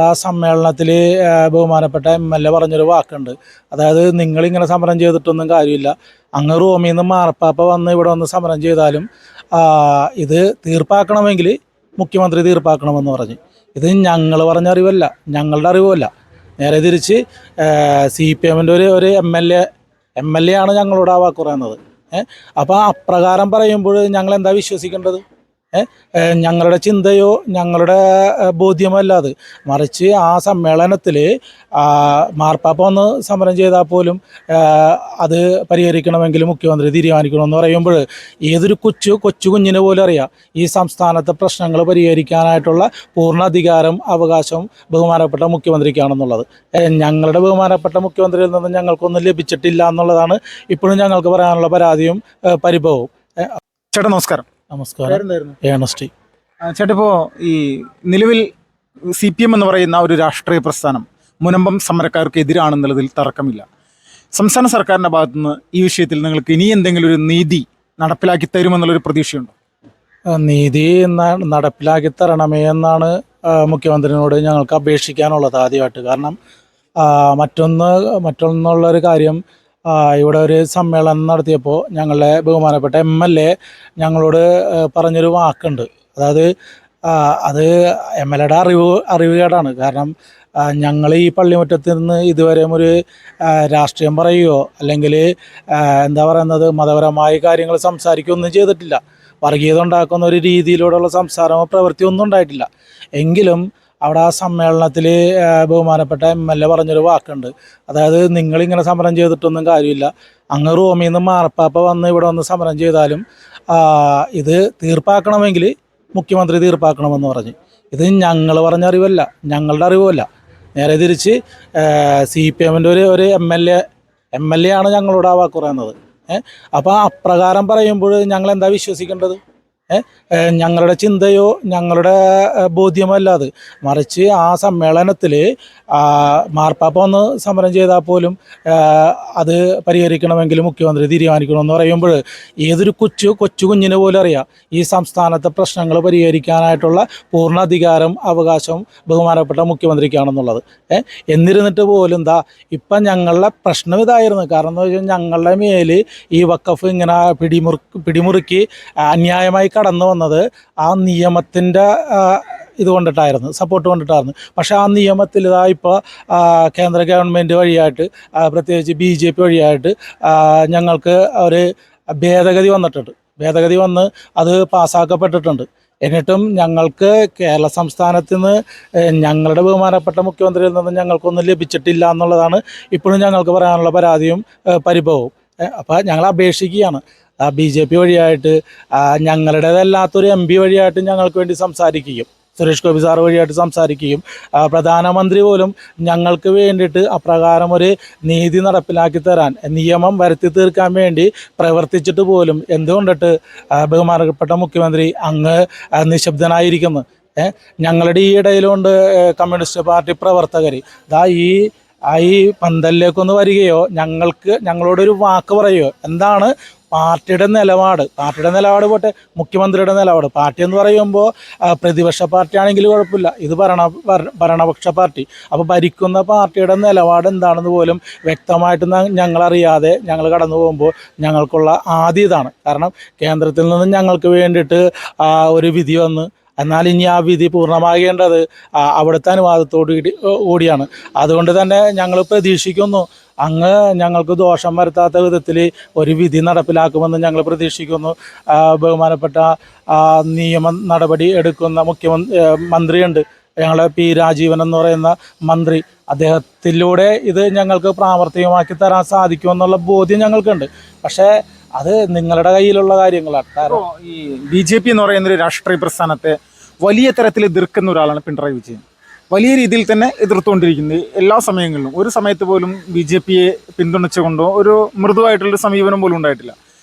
ആ സമ്മേളനത്തിൽ ബഹുമാനപ്പെട്ട MLA പറഞ്ഞൊരു വാക്കുണ്ട്. അതായത് നിങ്ങളിങ്ങനെ സമരം ചെയ്തിട്ടൊന്നും കാര്യമില്ല, അങ്ങ് റോമിൽ നിന്ന് മാർപ്പാപ്പ വന്ന് ഇവിടെ വന്ന് സമരം ചെയ്താലും ഇത് തീർപ്പാക്കണമെങ്കിൽ മുഖ്യമന്ത്രി തീർപ്പാക്കണമെന്ന് പറഞ്ഞ്. ഇത് ഞങ്ങൾ പറഞ്ഞ അറിവല്ല, ഞങ്ങളുടെ അറിവുമല്ല. നേരെ തിരിച്ച് CPM-ൻ്റെ ഒരു MLA ആണ് ഞങ്ങളോട് ആ വാക്ക് പറയുന്നത്. അപ്പോൾ അപ്രകാരം പറയുമ്പോൾ ഞങ്ങൾ എന്താ വിശ്വസിക്കേണ്ടത്? ഞങ്ങളുടെ ചിന്തയോ ഞങ്ങളുടെ ബോധ്യമല്ല അത്. മറിച്ച് ആ സമ്മേളനത്തിൽ മാർപ്പാപ്പ ഒന്ന് സമരം ചെയ്താൽ പോലും അത് പരിഹരിക്കണമെങ്കിൽ മുഖ്യമന്ത്രി തീരുമാനിക്കണമെന്ന് പറയുമ്പോൾ ഏതൊരു കൊച്ചു കുഞ്ഞിന് പോലും അറിയാം ഈ സംസ്ഥാനത്തെ പ്രശ്നങ്ങൾ പരിഹരിക്കാനായിട്ടുള്ള പൂർണ്ണ അധികാരം അവകാശവും ബഹുമാനപ്പെട്ട മുഖ്യമന്ത്രിക്കാണെന്നുള്ളത്. ഞങ്ങളുടെ ബഹുമാനപ്പെട്ട മുഖ്യമന്ത്രിയിൽ നിന്ന് ഞങ്ങൾക്കൊന്നും ലഭിച്ചിട്ടില്ല എന്നുള്ളതാണ് ഇപ്പോഴും ഞങ്ങൾക്ക് പറയാനുള്ള പരാതിയും പരിഭവവും. ചേട്ടാ നമസ്കാരം. നമസ്കാരം. ഏണസ്റ്റി. ചേട്ടാ, ഇപ്പോൾ ഈ നിലവിൽ CPM എന്ന് പറയുന്ന ഒരു രാഷ്ട്രീയ പ്രസ്ഥാനം മുനമ്പം സമരക്കാർക്ക് എതിരാണെന്നുള്ളതിൽ തർക്കമില്ല. സംസ്ഥാന സർക്കാരിൻ്റെ ഭാഗത്തുനിന്ന് ഈ വിഷയത്തിൽ നിങ്ങൾക്ക് ഇനി എന്തെങ്കിലും ഒരു നീതി നടപ്പിലാക്കി തരുമെന്നുള്ളൊരു പ്രതീക്ഷയുണ്ടോ? നീതി നടപ്പിലാക്കി തരണമേ എന്നാണ് മുഖ്യമന്ത്രിയോട് ഞങ്ങൾക്ക് അപേക്ഷിക്കാനുള്ളത് ആദ്യമായിട്ട്. കാരണം മറ്റൊന്നുള്ളൊരു കാര്യം, ഇവിടെ ഒരു സമ്മേളനം നടത്തിയപ്പോൾ ഞങ്ങളുടെ ബഹുമാനപ്പെട്ട MLA ഞങ്ങളോട് പറഞ്ഞൊരു വാക്കുണ്ട്. അതായത് അത് MLAയുടെ അറിവുകേടാണ്. കാരണം ഞങ്ങൾ ഈ പള്ളിമുറ്റത്ത് നിന്ന് ഇതുവരെ ഒരു രാഷ്ട്രീയം പറയുകയോ അല്ലെങ്കിൽ എന്താ പറയുന്നത് മതപരമായ കാര്യങ്ങൾ സംസാരിക്കുകയൊന്നും ചെയ്തിട്ടില്ല. വർഗീയത ഉണ്ടാക്കുന്ന ഒരു രീതിയിലൂടെയുള്ള സംസാരമോ പ്രവൃത്തിയോ ഒന്നും ഉണ്ടായിട്ടില്ല. എങ്കിലും അവിടെ ആ സമ്മേളനത്തിൽ ബഹുമാനപ്പെട്ട MLA പറഞ്ഞൊരു വാക്കുണ്ട്. അതായത് നിങ്ങളിങ്ങനെ സമരം ചെയ്തിട്ടൊന്നും കാര്യമില്ല, അങ്ങ് റോമിൽ നിന്ന് മാർപ്പാപ്പ വന്ന് ഇവിടെ വന്ന് സമരം ചെയ്താലും ഇത് തീർപ്പാക്കണമെങ്കിൽ മുഖ്യമന്ത്രി തീർപ്പാക്കണമെന്ന് പറഞ്ഞ്. ഇത് ഞങ്ങൾ പറഞ്ഞ അറിവല്ല, ഞങ്ങളുടെ അറിവുമല്ല. നേരെ തിരിച്ച് CPM-ൻ്റെ ഒരു MLA ആണ് ഞങ്ങളോട് ആ വാക്ക് പറയുന്നത്. അപ്പോൾ അപ്രകാരം പറയുമ്പോൾ ഞങ്ങൾ എന്താ വിശ്വസിക്കേണ്ടത്? ഞങ്ങളുടെ ചിന്തയോ ഞങ്ങളുടെ ബോധ്യമല്ല അത്. മറിച്ച് ആ സമ്മേളനത്തിൽ മാർപ്പാപ്പ ഒന്ന് സമരം ചെയ്താൽ പോലും അത് പരിഹരിക്കണമെങ്കിൽ മുഖ്യമന്ത്രി തീരുമാനിക്കണമെന്ന് പറയുമ്പോൾ ഏതൊരു കൊച്ചു കുഞ്ഞിന് പോലും അറിയാം ഈ സംസ്ഥാനത്തെ പ്രശ്നങ്ങൾ പരിഹരിക്കാനായിട്ടുള്ള പൂർണ്ണ അധികാരം അവകാശവും ബഹുമാനപ്പെട്ട മുഖ്യമന്ത്രിക്കാണെന്നുള്ളത്. എന്നിരുന്നിട്ട് പോലും ഇപ്പം ഞങ്ങളുടെ പ്രശ്നം ഇതായിരുന്നു. കാരണം എന്ന് വെച്ചാൽ ഞങ്ങളുടെ മേൽ ഈ വഖഫ് ഇങ്ങനെ പിടിമുറുക്കി അന്യായമായി കടന്നു വന്നത് ആ നിയമത്തിൻ്റെ ഇതുകൊണ്ടിട്ടായിരുന്നു, സപ്പോർട്ട് കൊണ്ടിട്ടായിരുന്നു. പക്ഷേ ആ നിയമത്തിൽ ഇപ്പോൾ കേന്ദ്ര ഗവൺമെൻറ് വഴിയായിട്ട്, പ്രത്യേകിച്ച് BJP വഴിയായിട്ട് ഞങ്ങൾക്ക് ഒരു ഭേദഗതി വന്നിട്ടുണ്ട്. ഭേദഗതി വന്ന് അത് പാസ്സാക്കപ്പെട്ടിട്ടുണ്ട്. എന്നിട്ടും ഞങ്ങൾക്ക് കേരള സംസ്ഥാനത്ത് നിന്ന് ഞങ്ങളുടെ ബഹുമാനപ്പെട്ട മുഖ്യമന്ത്രിയിൽ നിന്ന് ഞങ്ങൾക്കൊന്നും ലഭിച്ചിട്ടില്ല എന്നുള്ളതാണ് ഇപ്പോഴും ഞങ്ങൾക്ക് പറയാനുള്ള പരാതിയും പരിഭവവും. അപ്പോൾ ഞങ്ങൾ അപേക്ഷിക്കുകയാണ് BJP വഴിയായിട്ട്, ഞങ്ങളുടേതല്ലാത്തൊരു MP വഴിയായിട്ട് ഞങ്ങൾക്ക് വേണ്ടി സംസാരിക്കുകയും സുരേഷ് ഗോപി സാർ വഴിയായിട്ട് സംസാരിക്കുകയും പ്രധാനമന്ത്രി പോലും ഞങ്ങൾക്ക് വേണ്ടിയിട്ട് അപ്രകാരം ഒരു നീതി നടപ്പിലാക്കി തരാൻ, നിയമം വരുത്തി തീർക്കാൻ വേണ്ടി പ്രവർത്തിച്ചിട്ട് പോലും എന്തുകൊണ്ടിട്ട് ബഹുമാനപ്പെട്ട മുഖ്യമന്ത്രി അങ്ങ് നിശബ്ദനായിരിക്കുന്നു? ഞങ്ങളുടെ ഈ ഇടയിലുണ്ട് കമ്മ്യൂണിസ്റ്റ് പാർട്ടി പ്രവർത്തകർ. ഈ പന്തലിലേക്കൊന്ന് വരികയോ ഞങ്ങളോടൊരു വാക്ക് പറയുകയോ. എന്താണ് പാർട്ടിയുടെ നിലപാട് പോട്ടെ, മുഖ്യമന്ത്രിയുടെ നിലപാട്. പാർട്ടി എന്ന് പറയുമ്പോൾ പ്രതിപക്ഷ പാർട്ടിയാണെങ്കിൽ കുഴപ്പമില്ല, ഇത് ഭരണപക്ഷ പാർട്ടി. അപ്പോൾ ഭരിക്കുന്ന പാർട്ടിയുടെ നിലപാട് എന്താണെന്ന് പോലും വ്യക്തമായിട്ട് ഞങ്ങളറിയാതെ ഞങ്ങൾ കടന്നു പോകുമ്പോൾ ഞങ്ങൾക്കുള്ള ആദ്യം ഇതാണ്. കാരണം കേന്ദ്രത്തിൽ നിന്ന് ഞങ്ങൾക്ക് വേണ്ടിയിട്ട് ഒരു വിധി വന്ന്, എന്നാൽ ഇനി ആ വിധി പൂർണ്ണമാകേണ്ടത് അവിടുത്തെ അനുവാദത്തോടുകൂടിയാണ്. അതുകൊണ്ട് തന്നെ ഞങ്ങൾ പ്രതീക്ഷിക്കുന്നു അങ്ങ് ഞങ്ങൾക്ക് ദോഷം വരുത്താത്ത വിധത്തിൽ ഒരു വിധി നടപ്പിലാക്കുമെന്ന് ഞങ്ങൾ പ്രതീക്ഷിക്കുന്നു. ബഹുമാനപ്പെട്ട നിയമ നടപടി എടുക്കുന്ന മന്ത്രിയുണ്ട്, ഞങ്ങളുടെ P. രാജീവൻ എന്ന് പറയുന്ന മന്ത്രി. അദ്ദേഹത്തിലൂടെ ഇത് ഞങ്ങൾക്ക് പ്രാവർത്തികമാക്കി തരാൻ സാധിക്കുമെന്നുള്ള ബോധ്യം ഞങ്ങൾക്കുണ്ട്. പക്ഷേ അത് നിങ്ങളുടെ കയ്യിലുള്ള കാര്യങ്ങളാണ്. കാരണം ഈ BJP എന്ന് പറയുന്നൊരു രാഷ്ട്രീയ പ്രസ്ഥാനത്തെ വലിയ തരത്തിൽ എതിർക്കുന്ന ഒരാളാണ് പിണറായി വിജയൻ. വലിയ രീതിയിൽ തന്നെ എതിർത്തുകൊണ്ടിരിക്കുന്നത് എല്ലാ സമയങ്ങളിലും. ഒരു സമയത്ത് പോലും BJPയെ പിന്തുണച്ചുകൊണ്ടോ ഒരു മൃദുവായിട്ടുള്ളൊരു സമീപനം പോലും ഉണ്ടായിട്ടില്ല.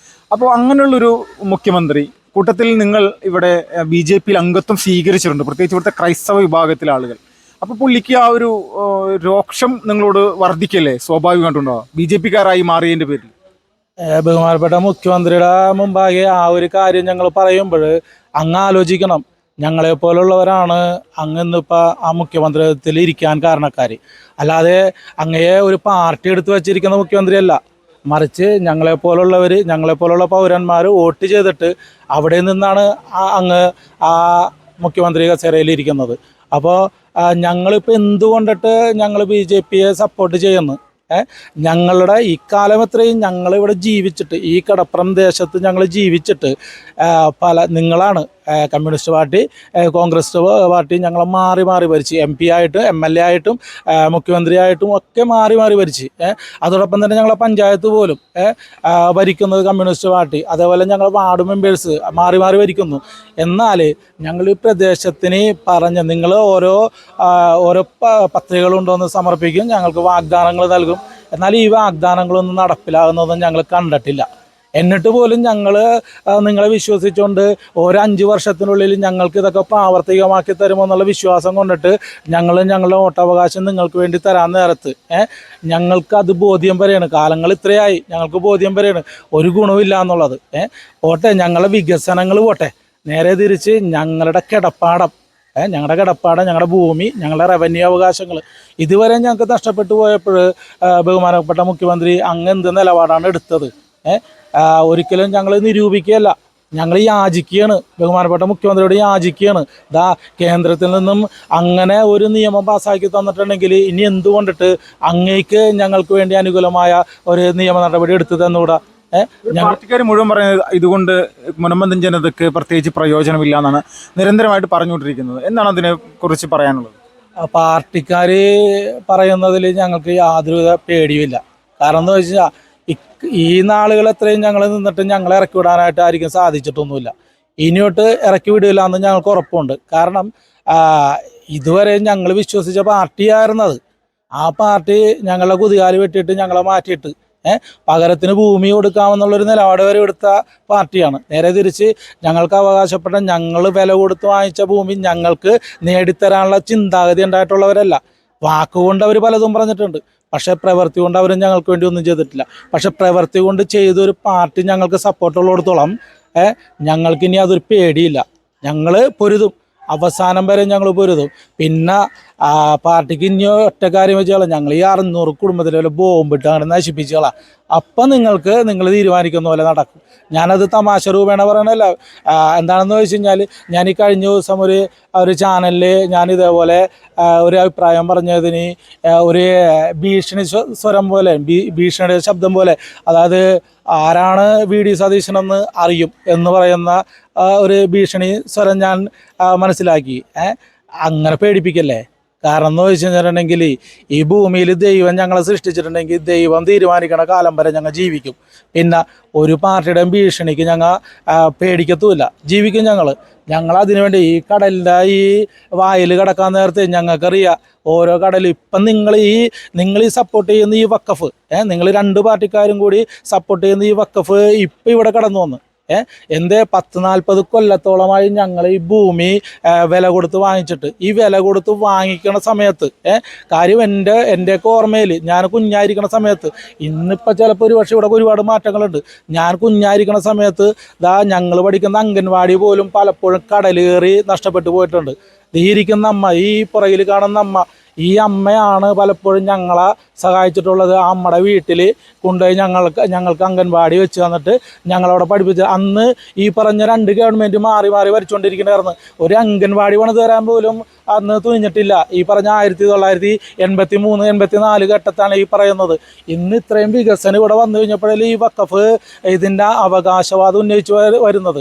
അപ്പോൾ അങ്ങനെയുള്ളൊരു മുഖ്യമന്ത്രി കൂട്ടത്തിൽ നിങ്ങൾ ഇവിടെ BJPയിൽ അംഗത്വം സ്വീകരിച്ചിട്ടുണ്ട്, പ്രത്യേകിച്ച് ഇവിടുത്തെ ക്രൈസ്തവ വിഭാഗത്തിലെ ആളുകൾ. അപ്പോൾ പുള്ളിക്ക് ആ ഒരു രോക്ഷം നിങ്ങളോട് വർദ്ധിക്കല്ലേ സ്വാഭാവികമായിട്ടുണ്ടോ BJPക്കാരായി മാറിയതിൻ്റെ പേരിൽ? ബഹുമാനപ്പെട്ട മുഖ്യമന്ത്രിയുടെ മുമ്പാകെ ആ ഒരു കാര്യം ഞങ്ങൾ പറയുമ്പോൾ അങ്ങ് ആലോചിക്കണം. ഞങ്ങളെപ്പോലുള്ളവരാണ് ഇന്നിപ്പോൾ ആ മുഖ്യമന്ത്രിത്തിൽ ഇരിക്കാൻ കാരണക്കാർ. അല്ലാതെ അങ്ങയെ ഒരു പാർട്ടി എടുത്ത് വച്ചിരിക്കുന്ന മുഖ്യമന്ത്രിയല്ല, മറിച്ച് ഞങ്ങളെപ്പോലുള്ള പൗരന്മാർ വോട്ട് ചെയ്തിട്ട് അവിടെ നിന്നാണ് അങ്ങ് ആ മുഖ്യമന്ത്രി കസേരയിലിരിക്കുന്നത്. അപ്പോൾ ഞങ്ങളിപ്പോൾ എന്തുകൊണ്ടിട്ട് ഞങ്ങൾ BJP സപ്പോർട്ട് ചെയ്യുന്നു? ഞങ്ങളുടെ ഈ കാലം എത്രയും ഞങ്ങളിവിടെ ജീവിച്ചിട്ട്, ഈ കടപ്പുറം ദേശത്ത് ഞങ്ങൾ ജീവിച്ചിട്ട് നിങ്ങളാണ് കമ്മ്യൂണിസ്റ്റ് പാർട്ടി, കോൺഗ്രസ് പാർട്ടി ഞങ്ങളെ മാറി മാറി ഭരിച്ച്, MP ആയിട്ടും MLA ആയിട്ടും മുഖ്യമന്ത്രിയായിട്ടും ഒക്കെ മാറി മാറി ഭരിച്ച്. അതോടൊപ്പം തന്നെ ഞങ്ങളെ പഞ്ചായത്ത് പോലും ഭരിക്കുന്നത് കമ്മ്യൂണിസ്റ്റ് പാർട്ടി. അതേപോലെ ഞങ്ങൾ വാർഡ് മെമ്പേഴ്സ് മാറി മാറി ഭരിക്കുന്നു. എന്നാൽ ഞങ്ങൾ ഈ പ്രദേശത്തിന് നിങ്ങൾ ഓരോ പത്രികകളുണ്ടോയെന്ന് സമർപ്പിക്കും, ഞങ്ങൾക്ക് വാഗ്ദാനങ്ങൾ നൽകും. എന്നാൽ ഈ വാഗ്ദാനങ്ങളൊന്നും നടപ്പിലാകുന്നതൊന്നും ഞങ്ങൾ കണ്ടിട്ടില്ല. എന്നിട്ട് പോലും നിങ്ങളെ വിശ്വസിച്ചുകൊണ്ട് ഒരു 5 വർഷത്തിനുള്ളിൽ ഞങ്ങൾക്ക് ഇതൊക്കെ പ്രാവർത്തികമാക്കി തരുമെന്നുള്ള വിശ്വാസം കൊണ്ടിട്ട് ഞങ്ങളുടെ വോട്ടവകാശം നിങ്ങൾക്ക് വേണ്ടി തരാൻ നേരത്ത് ഞങ്ങൾക്കത് ബോധ്യം വരെയാണ്. കാലങ്ങൾ ഇത്രയായി, ഞങ്ങൾക്ക് ബോധ്യം വരെയാണ് ഒരു ഗുണമില്ല എന്നുള്ളത്. പോട്ടെ, ഞങ്ങളുടെ വികസനങ്ങൾ പോട്ടെ, നേരെ തിരിച്ച് ഞങ്ങളുടെ കിടപ്പാടം, ഞങ്ങളുടെ ഭൂമി, ഞങ്ങളുടെ റവന്യൂ അവകാശങ്ങൾ ഇതുവരെ ഞങ്ങൾക്ക് നഷ്ടപ്പെട്ടു പോയപ്പോൾ ബഹുമാനപ്പെട്ട മുഖ്യമന്ത്രി അങ്ങ് എന്ത് നിലപാടാണ് എടുത്തത്? ഒരിക്കലും ഞങ്ങൾ നിരൂപിക്കുകയല്ല, ഞങ്ങൾ യാചിക്കുകയാണ്, ബഹുമാനപ്പെട്ട മുഖ്യമന്ത്രിയോട് യാചിക്കുകയാണ്. കേന്ദ്രത്തിൽ നിന്നും അങ്ങനെ ഒരു നിയമം പാസ്സാക്കി തന്നിട്ടുണ്ടെങ്കിൽ ഇനി എന്തുകൊണ്ടിട്ട് അങ്ങേക്ക് ഞങ്ങൾക്ക് വേണ്ടി അനുകൂലമായ ഒരു നിയമ നടപടി എടുത്തു തന്നുകൂടാ? പാർട്ടിക്കാർ മുഴുവൻ പറയുന്നത് ഇതുകൊണ്ട് മുനമ്പം ജനതയ്ക്ക് പ്രത്യേകിച്ച് പ്രയോജനമില്ല എന്നാണ് നിരന്തരമായിട്ട് പറഞ്ഞുകൊണ്ടിരിക്കുന്നത്. എന്താണ് അതിനെ കുറിച്ച് പറയാനുള്ളത്? പാർട്ടിക്കാർ പറയുന്നതിൽ ഞങ്ങൾക്ക് യാതൊരുവിധ പേടിയുമില്ല. കാരണം എന്താ വെച്ചാൽ ഈ നാളുകൾ എത്രയും ഞങ്ങൾ നിന്നിട്ട് ഞങ്ങളെ ഇറക്കി വിടാനായിട്ട് ആയിരിക്കും സാധിച്ചിട്ടൊന്നുമില്ല. ഇനിയോട്ട് ഇറക്കി വിടില്ല എന്ന് ഞങ്ങൾക്ക് ഉറപ്പുണ്ട്. കാരണം ഇതുവരെ ഞങ്ങൾ വിശ്വസിച്ച പാർട്ടിയായിരുന്നത്. ആ പാർട്ടി ഞങ്ങളുടെ കുതികാല് വെട്ടിയിട്ട് ഞങ്ങളെ മാറ്റിയിട്ട് പകരത്തിന് ഭൂമി കൊടുക്കാമെന്നുള്ളൊരു നിലപാട് വരെ എടുത്ത പാർട്ടിയാണ്. നേരെ തിരിച്ച് ഞങ്ങൾക്ക് അവകാശപ്പെട്ട, ഞങ്ങൾ വില കൊടുത്ത് വാങ്ങിച്ച ഭൂമി ഞങ്ങൾക്ക് നേടിത്തരാനുള്ള ചിന്താഗതി ഉണ്ടായിട്ടുള്ളവരല്ല. വാക്കുകൊണ്ട് അവർ പലതും പറഞ്ഞിട്ടുണ്ട്, പക്ഷേ പ്രവൃത്തി കൊണ്ട് അവരും ഞങ്ങൾക്ക് വേണ്ടി ഒന്നും ചെയ്തിട്ടില്ല. പക്ഷെ പ്രവൃത്തി കൊണ്ട് ചെയ്തൊരു പാർട്ടി ഞങ്ങൾക്ക് സപ്പോർട്ടുള്ളിടത്തോളം ഞങ്ങൾക്കിനി അതൊരു പേടിയില്ല. ഞങ്ങൾ പൊരുതും, അവസാനം വരെ ഞങ്ങൾ പൊരുതും. പിന്നെ പാർട്ടിക്ക് ഇനി ഒറ്റ കാര്യം വെച്ചാൽ ഞങ്ങൾ ഈ 600 കുടുംബത്തിലെ പോലെ ബോംബിട്ട് അങ്ങനെ നശിപ്പിച്ചാളാ. അപ്പം നിങ്ങൾ തീരുമാനിക്കുന്ന പോലെ നടക്കും. ഞാനത് തമാശ രൂപേണ പറയണല്ല. എന്താണെന്ന് വെച്ച് കഴിഞ്ഞാൽ, ഞാൻ ഈ കഴിഞ്ഞ ദിവസം ഒരു ചാനലിൽ ഞാൻ ഇതേപോലെ ഒരു അഭിപ്രായം പറഞ്ഞതിന് ഒരു ഭീഷണി സ്വരം പോലെ, ഭീഷണിയുടെ ശബ്ദം പോലെ, അതായത് ആരാണ് VD സതീശനെന്ന് അറിയും എന്ന് പറയുന്ന ഒരു ഭീഷണി സ്വരം ഞാൻ മനസ്സിലാക്കി. അങ്ങനെ പേടിപ്പിക്കല്ലേ. കാരണം എന്ന് വെച്ച് കഴിഞ്ഞിട്ടുണ്ടെങ്കിൽ ഈ ഭൂമിയിൽ ദൈവം ഞങ്ങളെ സൃഷ്ടിച്ചിട്ടുണ്ടെങ്കിൽ ദൈവം തീരുമാനിക്കണ കാലം വരെ ഞങ്ങൾ ജീവിക്കും. പിന്നെ ഒരു പാർട്ടിയുടെയും ഭീഷണിക്ക് ഞങ്ങൾ പേടിക്കത്തുമില്ല, ജീവിക്കും ഞങ്ങൾ അതിനുവേണ്ടി ഈ കടലിൻ്റെ ഈ വായിൽ കിടക്കാൻ നേരത്തെ ഞങ്ങൾക്കറിയാം ഓരോ കടലും. ഇപ്പം നിങ്ങൾ ഈ സപ്പോർട്ട് ചെയ്യുന്ന ഈ വഖഫ്, നിങ്ങൾ 2 പാർട്ടിക്കാരും കൂടി സപ്പോർട്ട് ചെയ്യുന്ന ഈ വഖഫ് ഇപ്പം ഇവിടെ കടന്നു വന്ന് എന്തേ 10-40 കൊല്ലത്തോളമായി ഞങ്ങൾ ഈ ഭൂമി വില കൊടുത്ത് വാങ്ങിച്ചിട്ട്, ഈ വില കൊടുത്ത് വാങ്ങിക്കണ സമയത്ത് കാര്യം എൻ്റെയൊക്കെ ഓർമ്മയിൽ ഞാൻ കുഞ്ഞായിരിക്കണ സമയത്ത്, ഇന്നിപ്പോൾ ചിലപ്പോൾ ഒരു പക്ഷേ ഇവിടെ ഒരുപാട് മാറ്റങ്ങളുണ്ട്. ഞാൻ കുഞ്ഞായിരിക്കണ സമയത്ത് ഞങ്ങൾ പഠിക്കുന്ന അംഗൻവാടി പോലും പലപ്പോഴും കടലേറി നഷ്ടപ്പെട്ടു പോയിട്ടുണ്ട്. ഇരിക്കുന്ന അമ്മ, ഈ പുറകിൽ കാണുന്ന അമ്മ, ഈ അമ്മയാണ് പലപ്പോഴും ഞങ്ങളെ സഹായിച്ചിട്ടുള്ളത്. ആ അമ്മയുടെ വീട്ടിൽ കൊണ്ടുപോയി ഞങ്ങൾക്ക് അംഗൻവാടി വെച്ച് തന്നിട്ട് ഞങ്ങളവിടെ പഠിപ്പിച്ച്. അന്ന് ഈ പറഞ്ഞ 2 ഗവൺമെൻറ് മാറി മാറി ഭരിച്ചുകൊണ്ടിരിക്കണമായിരുന്നു. ഒരു അംഗൻവാടി പണിത് തരാൻ പോലും അന്ന് തുനിഞ്ഞിട്ടില്ല. ഈ പറഞ്ഞ 1983-84 ഘട്ടത്താണ് ഈ പറയുന്നത്. ഇന്ന് ഇത്രയും വികസനം ഇവിടെ വന്നു കഴിഞ്ഞപ്പോഴേ ഈ വഖഫ് ഇതിൻ്റെ അവകാശവാദം ഉന്നയിച്ച് വരുന്നത്.